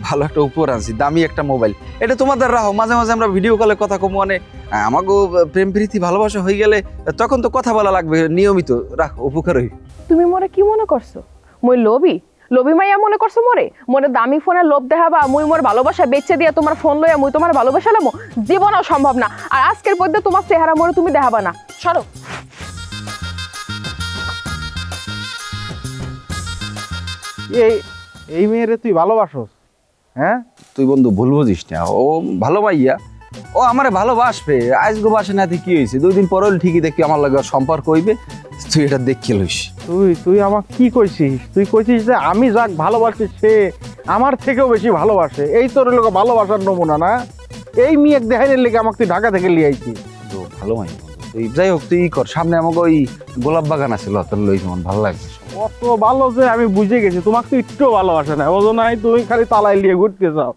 ভালো একটা উপহার আনছি, দামি একটা মোবাইল। এটা তোমাদের রাখো, মাঝে মাঝে আমরা ভিডিও কলে কথা কম, মানে আমাকে প্রেম প্রীতি ভালোবাসা হয়ে গেলে তখন তো কথা বলা লাগবে নিয়মিত। রাখো, উপকার হই। তুমি মোরে কি মনে করছো? মই লোভী লোভী মাইয়া মনে করছো মোরে? মোরে দামি ফোনে লোভ দেখাবা, মুই মোর ভালোবাসা বেচে দিয়ে তোমার ফোন লইয়া মুই তোমার ভালোবাসা লামো? জীবনও সম্ভব না। আর আজকের পর্যন্ত তোমার চেহারা মোরে তুমি দেখাবা না। সরো। এই এই মেয়েরে তুই ভালোবাসোস? হ্যাঁ, তুই বন্ধু ভুল বুঝিস না, ও ভালো মাইয়া, ও আমারে ভালোবাসবে। আজগো বাসে না কি হয়েছে, 2 দিন পর ঠিকই দেখি আমার লাগে সম্পর্ক হইবে। তুই এটা দেখে লইস। তুই আমাকে কি কইছিস? তুই কইছিস যে আমি যাক ভালোবাসি সে আমার থেকেও বেশি ভালোবাসে। এই তোর লোক ভালোবাসার নমুনা না? এই মেয়ে দেখাইলে লেগে আমাকে তুই ঢাকা থেকে লিয়ে আইছিস। তো ভালো মাইয়া বন্ধু। তুই যাই হোক, তুই কর, সামনে আমাকে ওই গোলাপ বাগান আছে, তোর লই যেমন ভালো লাগবে। অত ভালো যে আমি বুঝে গেছি তোমাকে তো একটু ভালোবাসে না, ওজন্য তুমি খালি তালাই লিয়ে ঘুরতে যাও।